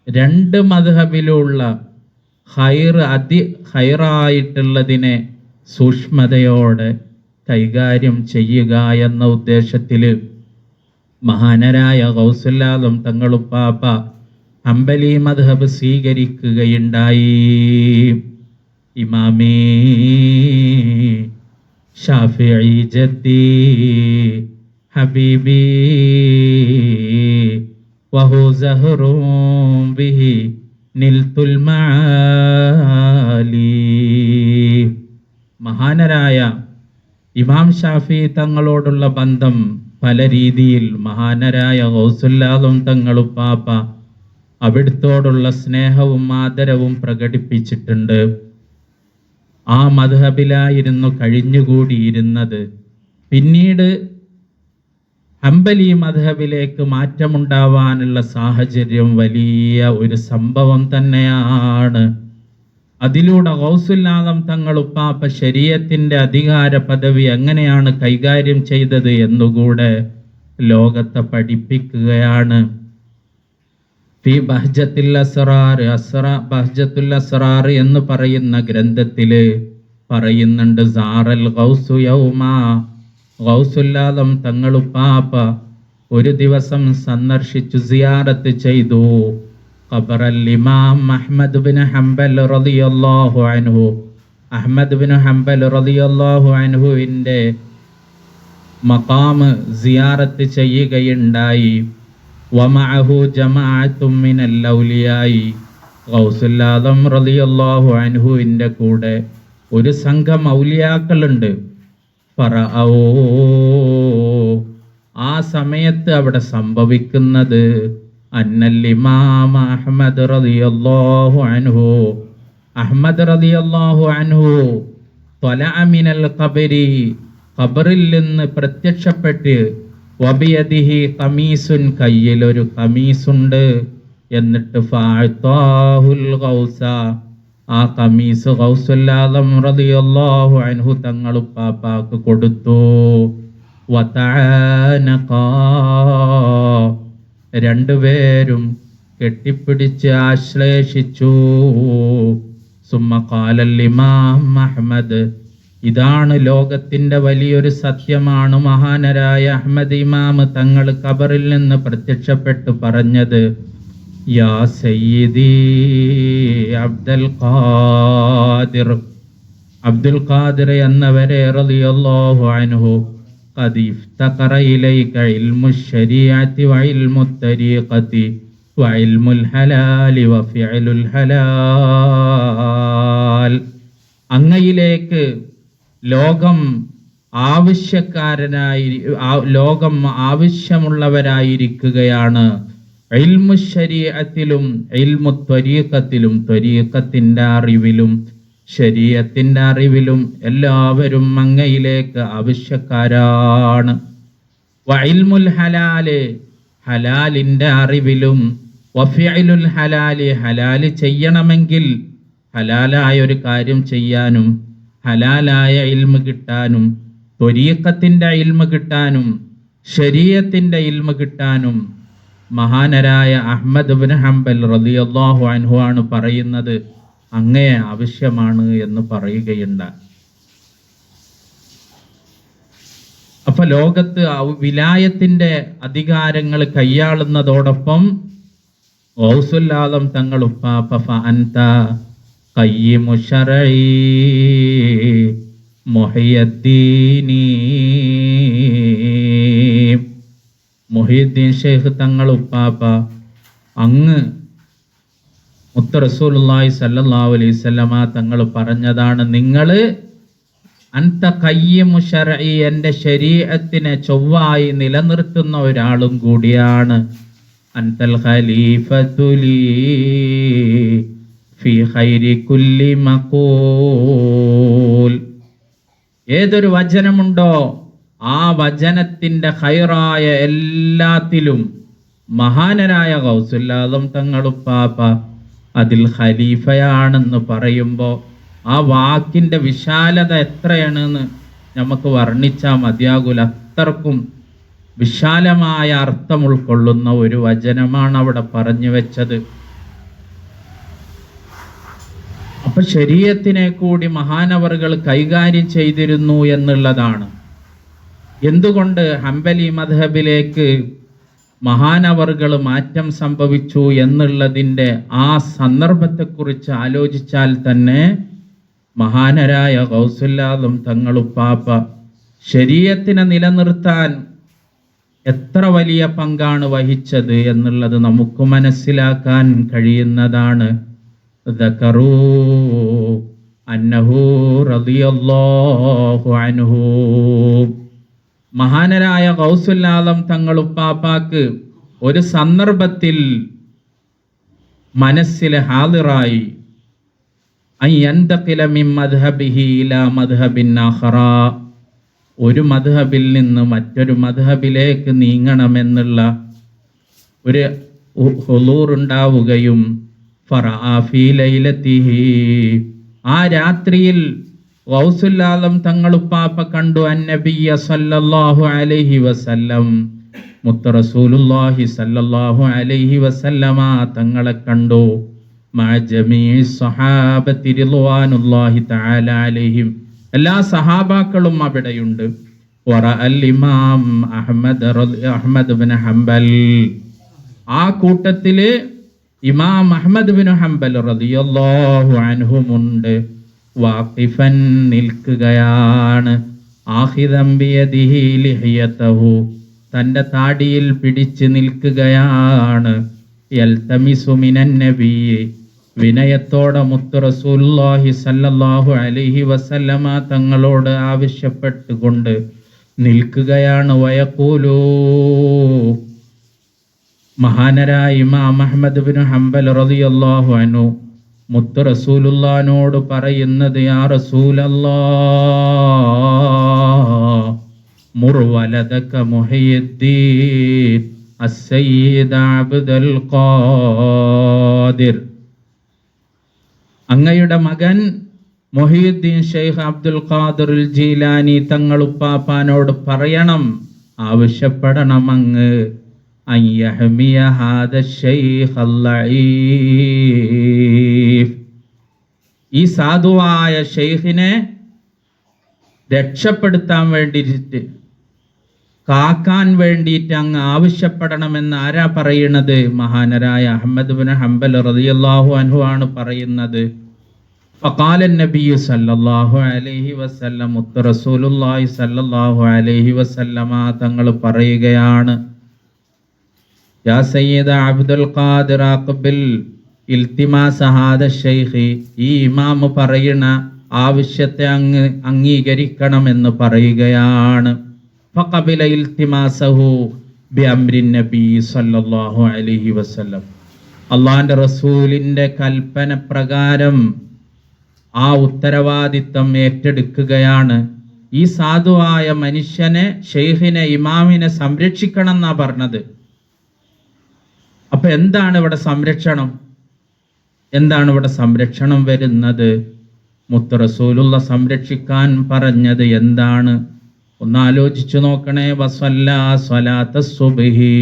രണ്ട് മദ്ഹബിലുള്ള ഖൈറായിട്ടുള്ളതിനെ സൂക്ഷ്മതയോടെ കൈകാര്യം ചെയ്യുക എന്ന ഉദ്ദേശത്തിൽ മഹാനരായ ഗൗസുൽ ആദം തങ്ങളുപ്പാപ്പ ഹംബലി മദ്ഹബ് സ്വീകരിക്കുകയുണ്ടായി. ഇമാമി ഷാഫിഈ ജദ്ദി ഹബീബി വഹു സഹറും ബിഹി നിൽതുൽ മആലി. മഹാനരായ ഇമാം ഷാഫി തങ്ങളോടുള്ള ബന്ധം പല രീതിയിൽ മഹാനരായ ഗൗസുൽ ആദം തങ്ങളുപ്പാപ്പ അവിടുത്തോടുള്ള സ്നേഹവും ആദരവും പ്രകടിപ്പിച്ചിട്ടുണ്ട്. ആ മദ്ഹബിലായിരുന്നു കഴിഞ്ഞുകൂടിയിരുന്നത്. പിന്നീട് ഹംബലി മദ്ഹബിലേക്ക് മാറ്റമുണ്ടാവാനുള്ള സാഹചര്യം വലിയ ഒരു സംഭവം തന്നെയാണ്. അതിലൂടെ ഗൗസുൽ ആദം തങ്ങളുപ്പാപ്പ ശരീഅത്തിന്റെ അധികാര പദവി എങ്ങനെയാണ് കൈകാര്യം ചെയ്തത് എന്നുകൂടെ ലോകത്തെ പഠിപ്പിക്കുകയാണ്. ഫി ബഹ്ജത്തുൽ അസ്റാർ, ബഹ്ജത്തുൽ അസ്റാർ എന്ന് പറയുന്ന ഗ്രന്ഥത്തില് പറയുന്നുണ്ട്, സാറൽ ഗൗസു യൗമാ, ഗൗസുൽ ആദം തങ്ങളുപ്പാപ്പ ഒരു ദിവസം സന്ദർശിച്ചു, സിയാറത്ത് ചെയ്തു ഖബറൽ ഇമാം അഹ്മദ് ബിൻ ഹംബൽ റളിയല്ലാഹു അൻഹു. അഹ്മദ് ബിൻ ഹംബൽ റളിയല്ലാഹു അൻഹുവിൻ്റെ മഖാം സിയാറത്ത് ചെയ്യുകയുണ്ടായി. വമഅഹു ജമാഅത്തും മിനൽ ഔലിയായി, ഗൗസുൽ ആദം റളിയല്ലാഹു അൻഹുവിൻ്റെ കൂടെ ഒരു സംഘം ഔലിയാക്കളുണ്ട്. ഫറഔ, ആ സമയത്ത് അവിടെ സംഭവിക്കുന്നത് അന്നൽ ഇമാം അഹ്മദ് റളിയല്ലാഹു അൻഹു, അഹ്മദ് റളിയല്ലാഹു അൻഹു ത്വലഅ മിനൽ ഖബരി, ഖബറിൽ നിന്ന് പ്രത്യക്ഷപ്പെട്ട്, വബിയദിഹി ഖമീസുൻ, കയ്യിൽ ഒരു ഖമീസുണ്ട്. എന്നിട്ട് ഫഅതാഹുൽ ഗൗസ, ആ ഖമീസ് ഗൗസുൽ ആദം റളിയല്ലാഹു അൻഹു തങ്ങളുപ്പാപ്പാക്ക് കൊടുത്തു. വതആനഖാ, രണ്ടുപേരും കെട്ടിപ്പിടിച്ച് ആശ്ലേഷിച്ചു. സുമ്മ ഖാലൽ ഇമാം അഹ്മദ്, ഇതാണ് ലോകത്തിൻ്റെ വലിയൊരു സത്യമാണ്. മഹാനരായ അഹ്മദ് ഇമാം തങ്ങൾ ഖബറിൽ നിന്ന് പ്രത്യക്ഷപ്പെട്ടു പറഞ്ഞത്, യാ സയ്യിദി അബ്ദുൽ ഖാദിർ, അബ്ദുൽ ഖാദിർ എന്നവരെ റളിയല്ലാഹു അൻഹു, ഖദ് ഇഫ്തഖറ ഇലൈക ഇൽമു ശരീഅത്തി വ ഇൽമു തരീഖത്തി വ ഇൽമുൽ ഹലാലി വ ഫിഅലുൽ ഹലാൽ. അങ്ങയിലേക്ക് ലോകം ആവശ്യമുള്ളവരായിരിക്കുകയാണ് ഇൽമു ശരീഅത്തിലും ഇൽമു ത്വരീഖത്തിലും, ത്വരീഖത്തിന്റെ അറിവിലും ശരീഅത്തിന്റെ അറിവിലും എല്ലാവരും അങ്ങയിലേക്ക് ആവശ്യക്കാരാണ്. വ ഇൽമുൽ ഹലാല്, ഹലാലിന്റെ അറിവിലും, വഫിഅലുൽ ഹലാല്, ഹലാല് ചെയ്യണമെങ്കിൽ ഹലാലായ ഒരു കാര്യം ചെയ്യാനും ഹലാലായ ഇൽമ് കിട്ടാനും ത്വരീഖത്തിന്റെ ഇൽമ് കിട്ടാനും ശരീഅത്തിന്റെ ഇൽമ് കിട്ടാനും മഹാനരായ അഹ്മദ് ഇബ്നു ഹംബൽ റളിയല്ലാഹു അൻഹു ആണ് പറയുന്നത്, അങ്ങേ ആവശ്യമാണ് എന്ന് പറയുകയുണ്ടായി. അപ്പൊ ലോകത്ത് വിലായത്തിന്റെ അധികാരങ്ങൾ കൈയാളുന്നതോടൊപ്പം ഗൗസുൽ ആലം തങ്ങൾ ഉപ്പാപ്പ ഫഅൻത ഖയ്യിമു ശർഈ മുഹയ്യദ്ദീനി, മുഹയ്യദ്ദീൻ ശൈഖ് തങ്ങൾ ഉപ്പാപ്പ അങ്ങ് മുത്ത് റസൂലുള്ളാഹി സ്വല്ലല്ലാഹു അലൈഹി വസല്ലമ തങ്ങൾ പറഞ്ഞതാണ്, നിങ്ങള് അൻത ഖയ്യിമു ശർഈ, എൻ്റെ ശരീഅത്തിനെ ചൊവ്വായി നിലനിർത്തുന്ന ഒരാളും കൂടിയാണ്. അൻതൽ ഖലീഫത്തു ലീ ഫീ ഖൈരി കുല്ലി മഖൂൽ. ഏതൊരു വചനമുണ്ടോ ആ വചനത്തിന്റെ ഖൈറായ എല്ലാത്തിലും മഹാനരായ ഗൗസുൽ ആലം തങ്ങളുപ്പാപ്പ അതിൽ ഖലീഫയാണെന്ന് പറയുമ്പോൾ ആ വാക്കിന്റെ വിശാലത എത്രയാണെന്ന് നമുക്ക് വർണ്ണിച്ചാൽ മതിയാകൂല. അത്രക്കും വിശാലമായ അർത്ഥം ഉൾക്കൊള്ളുന്ന ഒരു വചനമാണ് അവിടെ പറഞ്ഞു വെച്ചത്. അപ്പൊ ശരീഅത്തിനെ കൂടി മഹാനവറുകൾ കൈകാര്യം ചെയ്തിരുന്നു എന്നുള്ളതാണ്. എന്തുകൊണ്ട് ഹംബലി മദ്ഹബിലേക്ക് മഹാനവറുകൾ മാറ്റം സംഭവിച്ചു എന്നുള്ളതിൻ്റെ ആ സന്ദർഭത്തെക്കുറിച്ച് ആലോചിച്ചാൽ തന്നെ മഹാനരായ ഗൗസുൽ ആലം തങ്ങളുപ്പാപ്പ ശരീഅത്തിനെ നിലനിർത്താൻ എത്ര വലിയ പങ്കാണ് വഹിച്ചത് എന്നുള്ളത് നമുക്ക് മനസ്സിലാക്കാൻ കഴിയുന്നതാണ്. ദക്കറൂ അന്നഹു റളിയല്ലാഹു അൻഹു, മഹാനരായ ഗൗസുൽ ആലം തങ്ങളുപ്പാപ്പാക്ക് ഒരു സന്ദർഭത്തിൽ മനസ്സിൽ ഹാളിറായി അയ്യന്തഖില മിൻ മദ്ഹബിഹി ഇലാ മദ്ഹബിൻ ആഖറ, ഒരു മദ്ഹബിൽ നിന്ന് മറ്റൊരു മദ്ഹബിലേക്ക് നീങ്ങണമെന്നുള്ള ഒരു ഹുളൂർ ഉണ്ടാവുകയും ഫറഅ ഫീ ലൈലതിഹി, ആ രാത്രിയിൽ ഗൗസുൽ ആലം തങ്ങളുപ്പാപ്പ കണ്ടു അന്നബിയ സല്ലല്ലാഹു അലൈഹി വസല്ലം, മുത്ത് റസൂലുള്ളാഹി സല്ലല്ലാഹു അലൈഹി വസല്ലമ തങ്ങളെ കണ്ടു. മഅ ജമീഇ സ്വഹാബത്തി റിദ്വാനുല്ലാഹി തആല അലൈഹിം, എല്ലാ സഹാബാക്കളും അവിടെയുണ്ട്. വറഅൽ ഇമാം അഹ്മദ് ഇബ്നു ഹംബൽ, ആ കൂട്ടത്തില് ഇമാം അഹ്മദ് ഇബ്നു ഹംബൽ റളിയല്ലാഹു അൻഹുമുണ്ട്. വാഖിഫൻ, നിൽക്കുകയാണ്. ആഖിദൻ ബിയദിഹി ലിഹിയതഹു, തൻ്റെ താടിയിൽ പിടിച്ച് നിൽക്കുകയാണ്. യൽതമിസു മിനൻ നബി, വിനയത്തോടെ മുത്ത് റസൂലുള്ളാഹി സല്ലല്ലാഹു അലൈഹി വസല്ലമ തങ്ങളോട് ആവശ്യപ്പെട്ടുകൊണ്ട് നിൽക്കുകയാണ്. വയഖൂലു, മഹാനരായ ഇമാം അഹ്മദ് ഇബ്നു ഹംബൽ റളിയല്ലാഹു അൻഹു മുത്ത് റസൂലുള്ളാഹിനോട് പറയുന്നത്, യാ റസൂലല്ലാഹ് മുർ വലദക മുഹയ്യിദ്ദീൻ അസ്സയ്യിദ് അബ്ദുൽ ഖാദിർ, അങ്ങയുടെ മകൻ മുഹയ്യിദ്ദീൻ ശൈഖ് അബ്ദുൽ ഖാദിർ ജീലാനി തങ്ങളുപ്പാപ്പാനോട് പറയണം, ആവശ്യപ്പെടണം അങ്ങ് അയ്യഹ്മിയ ഹാദ ശൈഖ് അല്ലഈഫ്, ഈ സാധുവായ ശൈഖിനെ രക്ഷപ്പെടുത്താൻ വേണ്ടിയിട്ട്, കാക്കാൻ വേണ്ടിയിട്ട് അങ്ങ് ആവശ്യപ്പെടണമെന്ന് ആരാ പറയണത്? മഹാനരായ അഹ്മദ് ബിൻ ഹംബൽ റളിയല്ലാഹു അൻഹു ആണ് പറയുന്നത്. ഫഖാല നബി സല്ലല്ലാഹു അലൈഹി വസല്ലം, റസൂലുള്ളാഹി സല്ലല്ലാഹു അലൈഹി വസല്ലമ തങ്ങൾ പറയുകയാണ്, യാ സയ്യിദ അബ്ദുൽ ഖാദിർ അഖ്ബിൽ ഇൽതിമാസ് ഹാദ ശൈഖി, ഈ ഇമാം പറയുന്ന ആവശ്യത്തെ അങ്ങ് അംഗീകരിക്കണമെന്ന് പറയുകയാണ്. ഫഖബില ഇൽതിമാസഹു ബിഅംരിൻ നബി സല്ലല്ലാഹു അലൈഹി വസല്ലം, അള്ളാന്റെ റസൂലിന്റെ കൽപ്പന പ്രകാരം ആ ഉത്തരവാദിത്തം ഏറ്റെടുക്കുകയാണ്. ഈ സാധുവായ മനുഷ്യനെ, ഷെയ്ഖിനെ, ഇമാമിനെ സംരക്ഷിക്കണം എന്നാ പറഞ്ഞത്. അപ്പൊ എന്താണ് ഇവിടെ സംരക്ഷണം? എന്താണ് ഇവിടെ സംരക്ഷണം വരുന്നത്? മുത്ത് റസൂലുള്ള സംരക്ഷിക്കാൻ പറഞ്ഞത് എന്താണ്? ഒന്നാലോചിച്ചു നോക്കണേ. വസല്ലാ സ്വലാത്ത സുബ്ഹി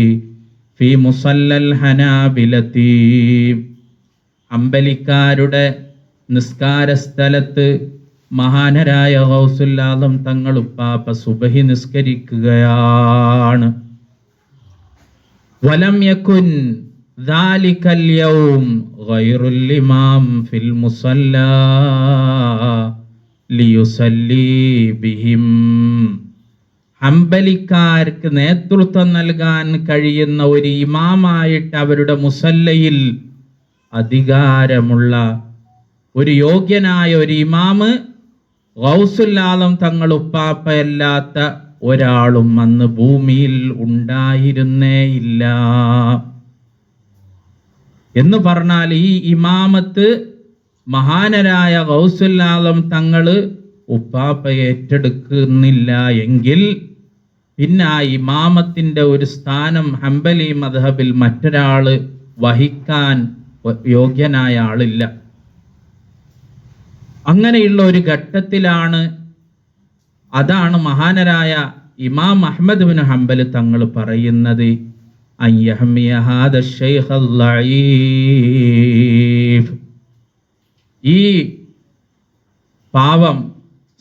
ഫീ മുസല്ലൽ ഹനാബിലത്തി, അമ്പലിക്കാരുടെ നിസ്കാര സ്ഥലത്ത് മഹാനരായ ഗൗസുൽ ആലം തങ്ങൾ ഉപ്പാപ്പ സുബ്ഹി നിസ്കരിക്കുകയാണ്. വലം യകുൻ ദാലികൽ യൗം ഗൈറുൽ ഇമാം ഫിൽ മുസല്ലാ ലിയുസല്ലി ബിഹിം, ഹംബലിക്കാർക്ക് നേതൃത്വം നൽകാൻ കഴിയുന്ന ഒരു ഇമാമായിട്ട് അവരുടെ മുസല്ലയിൽ അധികാരമുള്ള ഒരു യോഗ്യനായ ഒരു ഇമാമ് ഗൗസുൽ ആലം തങ്ങൾ ഉപ്പാപ്പയല്ലാത്ത ഒരാളും അന്ന് ഭൂമിയിൽ ഉണ്ടായിരുന്നേ ഇല്ല എന്ന് പറഞ്ഞാൽ, ഈ ഇമാമത്ത് മഹാനരായ ഗൗസുൽ ആലം തങ്ങള് ഉപ്പാപ്പ ഏറ്റെടുക്കുന്നില്ല എങ്കിൽ പിന്നെ ആ ഇമാമത്തിന്റെ ഒരു സ്ഥാനം ഹംബലി മദ്ഹബിൽ മറ്റൊരാള് വഹിക്കാൻ യോഗ്യനായ ആളില്ല. അങ്ങനെയുള്ള ഒരു ഘട്ടത്തിലാണ്, അതാണ് മഹാനരായ ഇമാം അഹ്മദ് ബിൻ ഹംബൽ തങ്ങൾ പറയുന്നത്, ഈ പാവം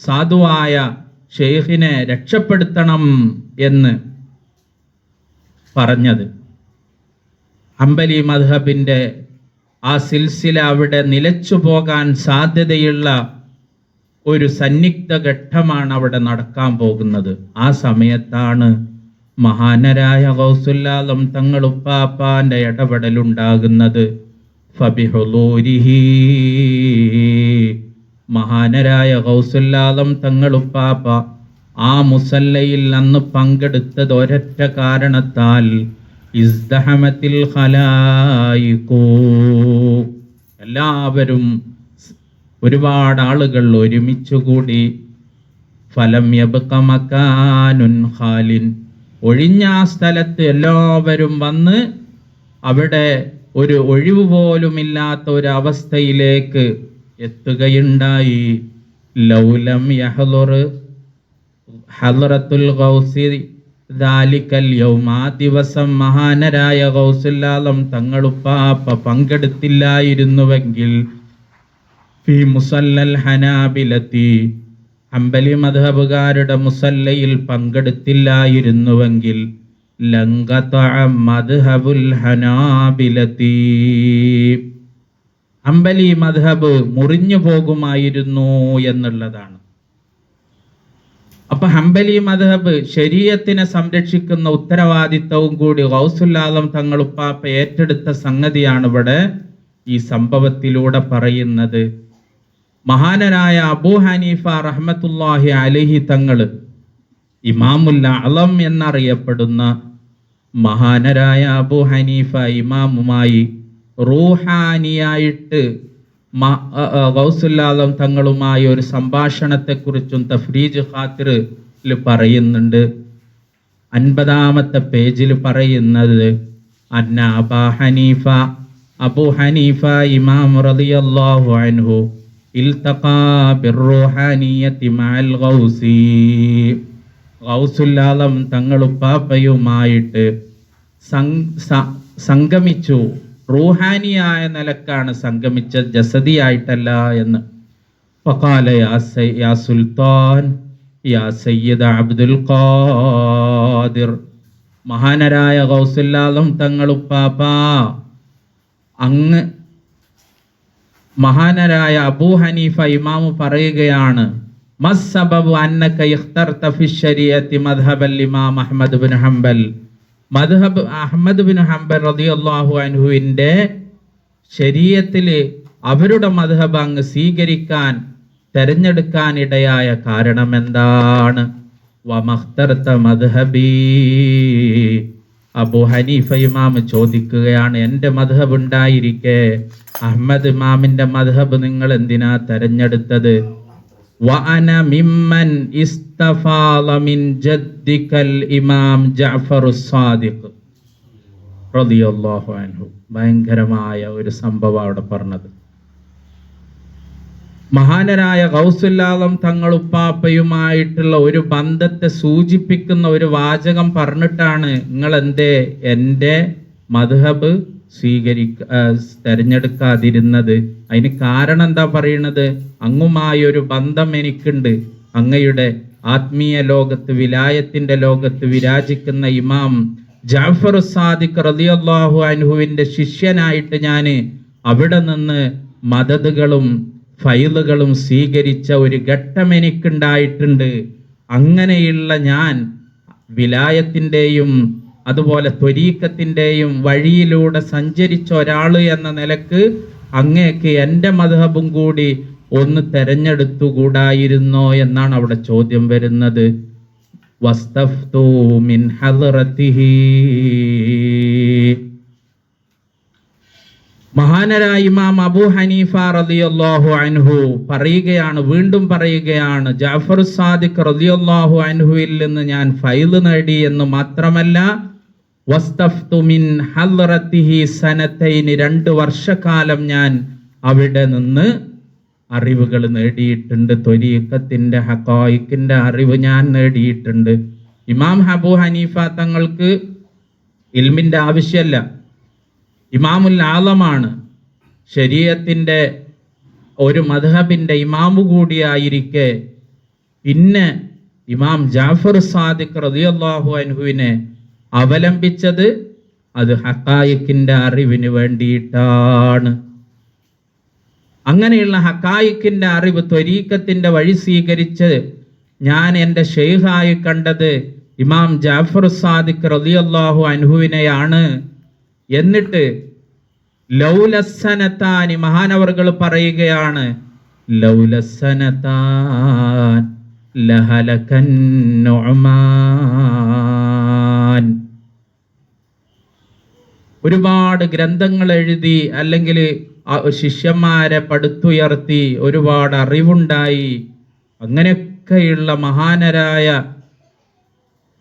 സാധുവായ ഷെയ്ഖിനെ രക്ഷപ്പെടുത്തണം എന്ന് പറഞ്ഞത്. ഹംബലി മദ്ഹബിന്റെ ആ സിൽസില അവിടെ നിലച്ചു പോകാൻ സാധ്യതയുള്ള ഒരു സന്നിഗ്ധ ഘട്ടമാണ് അവിടെ നടക്കാൻ പോകുന്നത്. ആ സമയത്താണ് മഹാനരായ ഗൗസുൽ ആലം തങ്ങൾ ഉപ്പാപ്പാന്റെ ഇടപെടലുണ്ടാകുന്നത്. ഫബിഹുളൂരിഹി, മഹാനരായ ഗൗസുൽ ആലം തങ്ങൾ ഉപ്പാപ്പ ആ മുസല്ലയിൽ അന്ന് പങ്കെടുത്തത് ഒരൊറ്റ കാരണത്താൽ, ഇസ്ദഹമത്തിൽ ഖലായിഖു, എല്ലാവരും, ഒരുപാട് ആളുകൾ ഒരുമിച്ചുകൂടി. ഫലം യബ്ഖ മകാനുൻ ഖാലിൻ, ഒഴിഞ്ഞ ആ സ്ഥലത്ത് എല്ലാവരും വന്ന് അവിടെ ഒരു ഒഴിവ് പോലുമില്ലാത്ത ഒരു അവസ്ഥയിലേക്ക് എത്തുകയുണ്ടായി. ലൗലം യഹ്ളുർ ഹദ്റത്തുൽ ഗൗസി ദാലിക്കൽ യൗം, ആ ദിവസം മഹാനരായ ഗൗസുൽ ആലം തങ്ങളുപ്പാപ്പ പങ്കെടുത്തില്ലായിരുന്നുവെങ്കിൽ, ഫീ മുസല്ലൽ ഹനാബിലത്തി, ഹംബലി മദ്ഹബുകാരുടെ മുസല്ലയിൽ പങ്കെടുത്തില്ലായിരുന്നുവെങ്കിൽ, ലംഗതഅ മദ്ഹബുൽ ഹനാബിലത്തി, ഹംബലി മദ്ഹബ് മുറിഞ്ഞു പോകുമായിരുന്നു എന്നുള്ളതാണ്. അപ്പൊ ഹംബലി മദ്ഹബ് ശരീഅത്തിനെ സംരക്ഷിക്കുന്ന ഉത്തരവാദിത്തവും കൂടി ഗൗസുൽ ആലം തങ്ങൾ ഉപ്പാപ്പ ഏറ്റെടുത്ത സംഗതിയാണ് ഇവിടെ ഈ സംഭവത്തിലൂടെ പറയുന്നത്. മഹാനരായ അബൂ ഹനീഫ റഹ്മത്തുള്ളാഹി അലൈഹി തങ്ങള്, ഇമാമുൽ അഅ്ലം എന്നറിയപ്പെടുന്ന മഹാനരായ അബൂ ഹനീഫ ഇമാമുമായി റൂഹാനിയായിട്ട് ഗൗസുൽ ആലം തങ്ങളുമായി ഒരു സംഭാഷണത്തെക്കുറിച്ചും തഫ്രീജ് ഖാത്തിറിൽ പറയുന്നുണ്ട്. 50-ാമത്തെ പേജിൽ പറയുന്നത്, അന്ന അബൂ ഹനീഫ ഇമാം റളിയല്ലാഹു അൻഹു ഇൽതഖാ ബിർറൂഹാനിയത്തി മഅൽ ഗൗസി, ഗൗസുൽ ആലം തങ്ങളുപ്പാപ്പയുമായിട്ട് സംഗമിച്ചു. റൂഹാനിയായ നിലക്കാണ് സംഗമിച്ച, ജസദിയായിട്ടല്ല എന്ന്. ഫഖാല യാ സുൽത്താൻ, യാ സയ്യിദ അബ്ദുൽ ഖാദിർ, മഹാനരായ ഗൗസുൽ ആലം തങ്ങളുപ്പാപ്പാ, അങ്ങ് മഹാനരായ അബൂ ഹനീഫ ഇമാമു പറയുകയാണ്, മസ്സബബു അന്നക ഇഖ്തർത ഫി ശരീഅത്തി മദ്ഹബൽ ഇമാം അഹ്മദ് ബിൻ ഹംബൽ, മദ്ഹബ് അഹ്മദ് ബിൻ ഹംബൽ റളിയല്ലാഹു അൻഹുവിൻ്റെ ശരീഅത്തിൽ അവരുടെ മദ്ഹബ് അങ്ങ് സ്വീകരിക്കാൻ തെരഞ്ഞെടുക്കാൻ ഇടയായ കാരണം എന്താണ്? വമഖ്തർത മദ്ഹബി, അബൂ ഹനീഫ ഇമാം ചോദിക്കുകയാണ്, എൻ്റെ മദ്ഹബ് ഉണ്ടായിരിക്കെ അഹ്മദ് ഇമാമിന്റെ മദ്ഹബ് നിങ്ങൾ എന്തിനാ തെരഞ്ഞെടുത്തത്? വഅന മിമ്മൻ ഇസ്തഫാള മിൻ ജദ്ദികൽ ഇമാം ജഅഫറുസ് സാദിഖ് റളിയല്ലാഹു അൻഹു. ഭയങ്കരമായ ഒരു സംഭവം അവിടെ പറഞ്ഞത്. മഹാനരായ ഗൗസുൽ ആലം തങ്ങളുപ്പാപ്പയുമായിട്ടുള്ള ഒരു ബന്ധത്തെ സൂചിപ്പിക്കുന്ന ഒരു വാചകം പറഞ്ഞിട്ടാണ് നിങ്ങൾ എന്തേ എൻ്റെ മദ്ഹബ് തെരഞ്ഞെടുക്കാതിരുന്നത്? അതിന് കാരണം എന്താ പറയുന്നത്? അങ്ങുമായി ഒരു ബന്ധം എനിക്കുണ്ട്. അങ്ങയുടെ ആത്മീയ ലോകത്ത്, വിലായത്തിന്റെ ലോകത്ത് വിരാജിക്കുന്ന ഇമാം ജഅഫർ സാദിഖ് റളിയല്ലാഹു അൻഹുവിന്റെ ശിഷ്യനായിട്ട് ഞാൻ അവിടെ നിന്ന് മദദുകളും ഫൈലുകളും സ്വീകരിച്ച ഒരു ഘട്ടം എനിക്കുണ്ടായിട്ടുണ്ട്. അങ്ങനെയുള്ള ഞാൻ വിലായത്തിൻ്റെയും അതുപോലെ ത്വരീഖത്തിൻ്റെയും വഴിയിലൂടെ സഞ്ചരിച്ച ഒരാൾ എന്ന നിലക്ക് അങ്ങേക്ക് എൻ്റെ മദ്ഹബും കൂടി ഒന്ന് തെരഞ്ഞെടുത്തുകൂടായിരുന്നോ എന്നാണ് അവിടെ ചോദ്യം വരുന്നത്. വസ്തഫ്തു മിൻ ഹദ്റതിഹി, മഹാനരായ ഇമാം അബൂ ഹനീഫ റളിയല്ലാഹു അൻഹു പറയുകയാണ്, വീണ്ടും പറയുകയാണ്, ജഅഫർ സാദിഖ് റളിയല്ലാഹു അൻഹുവിൽ നിന്ന് ഞാൻ ഫൈൽ നേടി എന്ന് മാത്രമല്ല, വസ്തഫ്തു മിൻ ഹദ്റതിഹി സനതൈൻ, 2 വർഷക്കാലം ഞാൻ അവിടെ നിന്ന് അറിവുകൾ നേടിയിട്ടുണ്ട്. ത്വരീഖത്തിന്റെ ഹഖായിഖിന്റെ അറിവ് ഞാൻ നേടിയിട്ടുണ്ട്. ഇമാം അബൂ ഹനീഫ തങ്ങൾക്ക് ഇൽമിന്റെ ആവശ്യമല്ല, ഇമാമുൽ ആലമാണ്, ശരീഅത്തിന്റെ ഒരു മദ്ഹബിന്റെ ഇമാമു കൂടിയായിരിക്കെ പിന്നെ ഇമാം ജഅഫർ സാദിഖ് റളിയല്ലാഹു അൻഹുവിനെ അവലംബിച്ചത് അത് ഹഖായിഖിന്റെ അറിവിന് വേണ്ടിയിട്ടാണ്. അങ്ങനെയുള്ള ഹഖായിഖിന്റെ അറിവ്, ത്വരീഖത്തിന്റെ വഴി സ്വീകരിച്ച് ഞാൻ എൻ്റെ ഷെയ്ഖായി കണ്ടത് ഇമാം ജഅഫർ സാദിഖ് റളിയല്ലാഹു അൻഹുവിനെയാണ്. എന്നിട്ട് ലൗലസ്സനതാനി, മഹാനവർകൾ പറയുകയാണ്, ലൗലസ്സനതാൻ ലഹലകൻ നുഅ്മാൻ. ഒരുപാട് ഗ്രന്ഥങ്ങൾ എഴുതി അല്ലെങ്കിൽ ശിഷ്യന്മാരെ പടുത്തുയർത്തി ഒരുപാട് അറിവുണ്ടായി അങ്ങനെയൊക്കെയുള്ള മഹാനരായ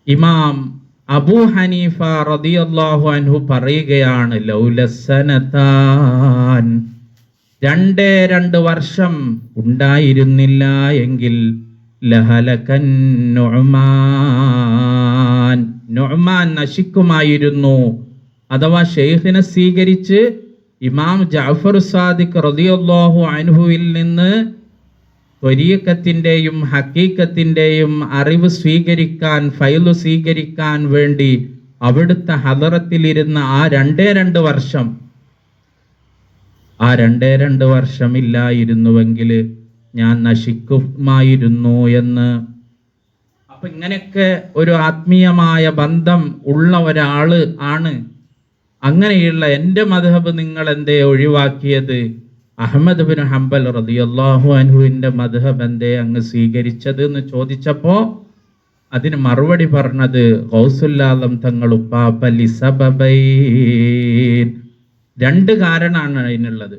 ഇമാം അബൂ ഹനീഫ റളിയല്ലാഹു അൻഹു പറയുകയാണ്, ലൗലസ്സനതാൻ, 2 വർഷം ഉണ്ടായിരുന്നില്ല എങ്കിൽ ലഹലകൻ നുഅ്മാൻ, നുഅ്മാൻ നശിക്കുമായിരുന്നു. അഥവാ ഷെയ്ഖിനെ സ്വീകരിച്ച് ഇമാം ജഅഫർ സാദിഖ് റളിയല്ലാഹു അൻഹുവിൽ നിന്ന് ത്വരീഖത്തിൻ്റെയും ഹഖീഖത്തിൻ്റെയും അറിവ് സ്വീകരിക്കാൻ, ഫൈല് സ്വീകരിക്കാൻ വേണ്ടി അവിടുത്തെ ഹദറത്തിലിരുന്ന ആ 2 വർഷം, ആ 2 വർഷം ഇല്ലായിരുന്നുവെങ്കിൽ ഞാൻ നശിക്കുമായിരുന്നു എന്ന്. അപ്പൊ ഇങ്ങനെയൊക്കെ ഒരു ആത്മീയമായ ബന്ധം ഉള്ള ഒരാള് ആണ്. അങ്ങനെയുള്ള എൻ്റെ മദ്ഹബ് നിങ്ങൾ എന്തേ ഒഴിവാക്കിയത്? അഹ്മദ് ബിൻ ഹംബൽ റളിയല്ലാഹു അൻഹുവിൻ്റെ മദ്ഹബ് എന്തേ അങ്ങ് സ്വീകരിച്ചത് എന്ന് ചോദിച്ചപ്പോ അതിന് മറുപടി പറഞ്ഞത് ഗൗസുൽ ആലം തങ്ങൾ ഉപ്പാപ്പ ലിസബബൈൻ, 2 കാരണമാണ് അതിനുള്ളത്.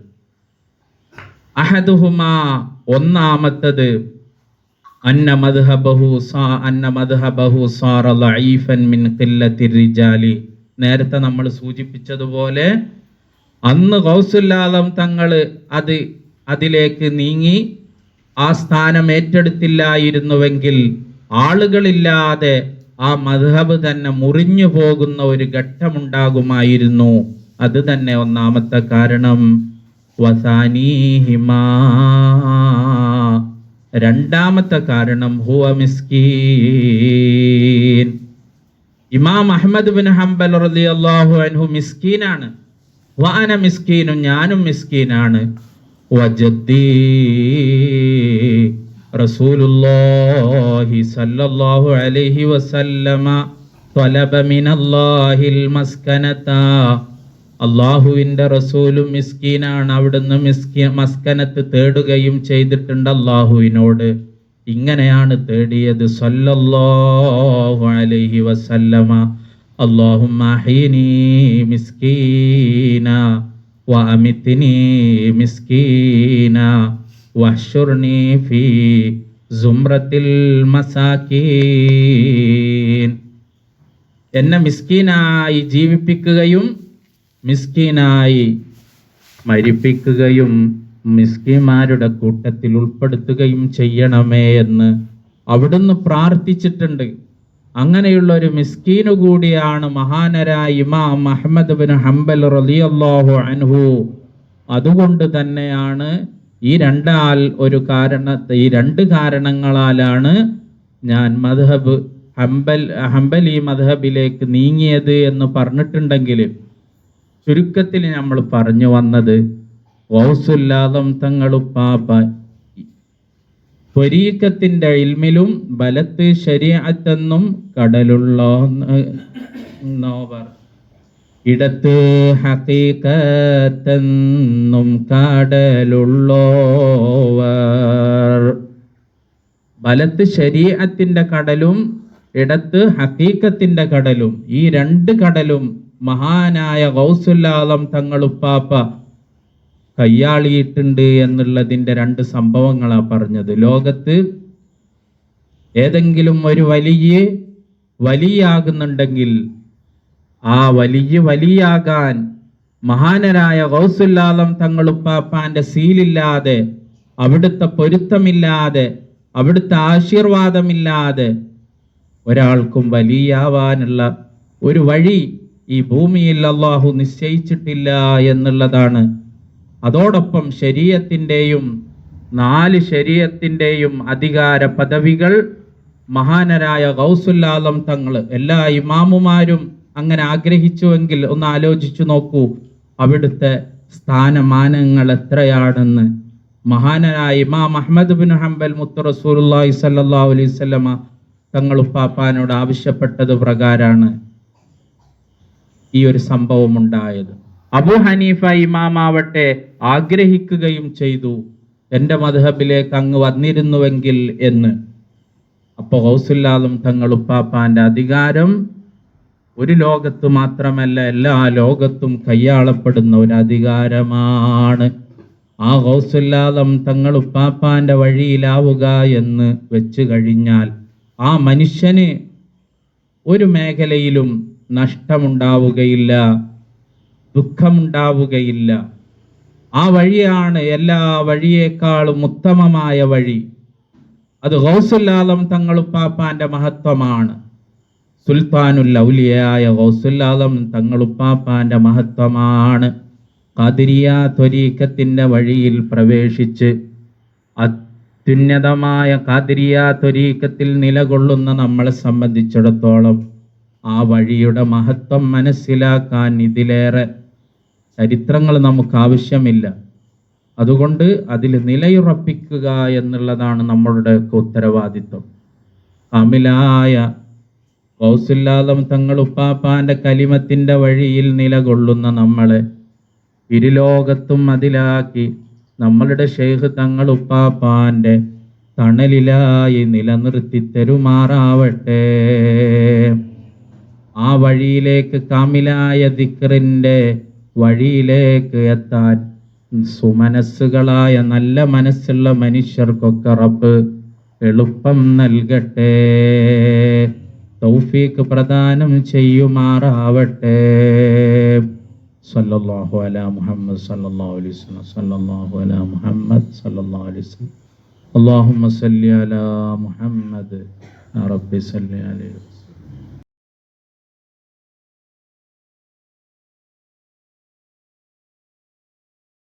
അഹദുഹുമാ, ഒന്നാമത്തത് അന്ന മദ്ഹബഹു സാറ ലഈഫൻ മിൻ ഖില്ലത്തിർ റിജാലി, നേരത്തെ നമ്മൾ സൂചിപ്പിച്ചതുപോലെ അന്ന് ഗൗസുൽ ആലം തങ്ങൾ അതിലേക്ക് നീങ്ങി ആ സ്ഥാനം ഏറ്റെടുത്തില്ലായിരുന്നുവെങ്കിൽ ആളുകളില്ലാതെ ആ മദ്ഹബ് തന്നെ മുറിഞ്ഞു പോകുന്ന ഒരു ഘട്ടമുണ്ടാകുമായിരുന്നു. അത് തന്നെ ഒന്നാമത്തെ കാരണം. വസാനീഹിമാ, രണ്ടാമത്തെ കാരണം ഹുവ മിസ്കീൻ. ഇമാം അഹ്മദ് ബിൻ ഹംബൽ റളിയല്ലാഹു അൻഹു മിസ്കീനാണ്. വഅന മിസ്കീനും, ഞാനും മിസ്കീനാണ്. വജദ്ദീ റസൂലുള്ളാഹി സ്വല്ലല്ലാഹു അലൈഹി വസല്ലമ ത്വലബ മിനല്ലാഹിൽ മസ്കനത. അള്ളാഹുവിൻ്റെ റസൂലും മിസ്കീനാണ്. അവിടുന്ന് മസ്കനത്ത് തേടുകയും ചെയ്തിട്ടുണ്ട് അള്ളാഹുവിനോട്. ഇങ്ങനെയാണ് തേടിയത് സ്വല്ലല്ലാഹു അലൈഹി വസല്ലമ, അല്ലാഹുമ്മ അഹ്യിനി മിസ്കീന വഅമിത്നി മിസ്കീന വഹ്ശുർനി ഫീ സുംറത്തിൽ മസാകീൻ. എന്നെ മിസ്കീനായി ജീവിപ്പിക്കുകയും മിസ്കീനായി മരിപ്പിക്കുകയും മിസ്കീന്മാരുടെ കൂട്ടത്തിൽ ഉൾപ്പെടുത്തുകയും ചെയ്യണമേ എന്ന് അവിടുന്ന് പ്രാർത്ഥിച്ചിട്ടുണ്ട്. അങ്ങനെയുള്ള ഒരു മിസ്കീനു കൂടിയാണ് മഹാനരായ ഇമാം അഹ്മദ് ബിൻ ഹംബൽ റളിയല്ലാഹു അൻഹു. അതുകൊണ്ട് തന്നെയാണ് ഈ രണ്ട് കാരണങ്ങളാലാണ് ഞാൻ മദ്ഹബ് ഹംബലി മദ്ഹബിലേക്ക് നീങ്ങിയത് എന്ന് പറഞ്ഞിട്ടുണ്ടെങ്കിൽ, ചുരുക്കത്തിൽ നമ്മൾ പറഞ്ഞു വന്നത് ഗൗസുൽ ആദം തങ്ങളുപ്പാപ്പ ത്വരീഖത്തിന്റെ ഇൽമിലും ബലത്ത് ശരീഅത്തെന്നും കടലുള്ളോവർ, ഇടത്ത് ഹഖീഖത്തെന്നും കടലുള്ളോവർ. ബലത്ത് ശരീഅത്തിന്റെ കടലും ഇടത്ത് ഹഖീഖത്തിന്റെ കടലും, ഈ രണ്ട് കടലും മഹാനായ ഗൗസുൽ ആദം തങ്ങളുപ്പാപ്പ കയ്യാളിയിട്ടുണ്ട് എന്നുള്ളതിൻ്റെ രണ്ട് സംഭവങ്ങളാണ് പറഞ്ഞത്. ലോകത്ത് ഏതെങ്കിലും ഒരു വലിയാകുന്നുണ്ടെങ്കിൽ ആ വലിയാകാൻ മഹാനരായ ഗൗസുൽ ആദം തങ്ങളുപ്പാപ്പാന്റെ സീലില്ലാതെ, അവിടുത്തെ പൊരുത്തമില്ലാതെ, അവിടുത്തെ ആശീർവാദമില്ലാതെ ഒരാൾക്കും വലിയാവാനുള്ള ഒരു വഴി ഈ ഭൂമിയിൽ അല്ലാഹു നിശ്ചയിച്ചിട്ടില്ല എന്നുള്ളതാണ്. അതോടൊപ്പം ശരീഅത്തിൻ്റെയും 4 ശരീഅത്തിൻ്റെയും അധികാര പദവികൾ മഹാനരായ ഗൗസുൽ ആദം തങ്ങൾ, എല്ലാ ഇമാമുമാരും അങ്ങനെ ആഗ്രഹിച്ചുവെങ്കിൽ ഒന്ന് ആലോചിച്ചു നോക്കൂ, അവിടുത്തെ സ്ഥാനമാനങ്ങൾ എത്രയാണെന്ന്. മഹാനരായ ഇമാം അഹ്മദ് ബിൻ ഹംബൽ മുത്ത് റസൂലുള്ളാഹി സ്വല്ലല്ലാഹു അലൈഹി വസല്ലമ തങ്ങളുപ്പാപ്പാനോട് ആവശ്യപ്പെട്ടത് പ്രകാരമാണ് ഈ ഒരു സംഭവം ഉണ്ടായത്. അബൂ ഹനീഫ ഇമാമാവട്ടെ ആഗ്രഹിക്കുകയും ചെയ്തു, എൻ്റെ മദ്ഹബിലേക്ക് അങ്ങ് വന്നിരുന്നുവെങ്കിൽ എന്ന്. അപ്പോൾ ഗൗസുൽ ആദം തങ്ങളുപ്പാപ്പാന്റെ അധികാരം ഒരു ലോകത്ത് മാത്രമല്ല, എല്ലാ ലോകത്തും കയ്യാളപ്പെടുന്ന ഒരു അധികാരമാണ്. ആ ഗൗസുൽ ആദം തങ്ങളുപ്പാപ്പാന്റെ വഴിയിലാവുക എന്ന് വെച്ച് കഴിഞ്ഞാൽ ആ മനുഷ്യന് ഒരു മേഖലയിലും നഷ്ടമുണ്ടാവുകയില്ല, ദുഃഖമുണ്ടാവുകയില്ല. ആ വഴിയാണ് എല്ലാ വഴിയേക്കാളും ഉത്തമമായ വഴി. അത് ഗൗസുൽ ആദം തങ്ങളുപ്പാപ്പാന്റെ മഹത്വമാണ്. സുൽത്താനുൽ ഔലിയായ ഗൗസുൽ ആദം തങ്ങളുപ്പാപ്പാന്റെ മഹത്വമാണ്. ഖാദിരിയ ത്വരീഖത്തിന്റെ വഴിയിൽ പ്രവേശിച്ച് അത്യുന്നതമായ ഖാദിരിയ ത്വരീഖത്തിൽ നിലകൊള്ളുന്ന നമ്മളെ സംബന്ധിച്ചിടത്തോളം ആ വഴിയുടെ മഹത്വം മനസ്സിലാക്കാൻ ഇതിലേറെ ചരിത്രങ്ങൾ നമുക്ക് ആവശ്യമില്ല. അതുകൊണ്ട് അതിൽ നിലയുറപ്പിക്കുക എന്നുള്ളതാണ് നമ്മളുടെ ഉത്തരവാദിത്വം. കാമിലായ ഗൗസുൽ ആദം തങ്ങളുപ്പാപ്പാന്റെ കലിമത്തിന്റെ വഴിയിൽ നിലകൊള്ളുന്ന നമ്മളെ ഇരുലോകത്തും അതിലാക്കി നമ്മളുടെ ശൈഖ് തങ്ങളുപ്പാപ്പാന്റെ തണലിലായി നിലനിർത്തി തരുമാറാവട്ടെ. ആ വഴിയിലേക്ക്, കാമിലായ ദിക്റിന്റെ വഴിയിലേക്ക് എത്താൻ സുമനസ്സുകളായ നല്ല മനസ്സുള്ള മനുഷ്യർക്കൊക്കെ റബ്ബ് എളുപ്പം നൽകട്ടെ, തൗഫീഖ് പ്രദാനം ചെയ്യുമാറാവട്ടെ. സല്ലല്ലാഹു അലാ മുഹമ്മദ് സല്ലല്ലാഹു അലൈഹി വസല്ലം, സല്ലല്ലാഹു അലാ മുഹമ്മദ് സല്ലല്ലാഹു അലൈഹി വസല്ലം. അല്ലാഹുമ്മ സല്ലി അലാ മുഹമ്മദ് യാ റബ്ബി സല്ലി അലൈഹി വസല്ലം.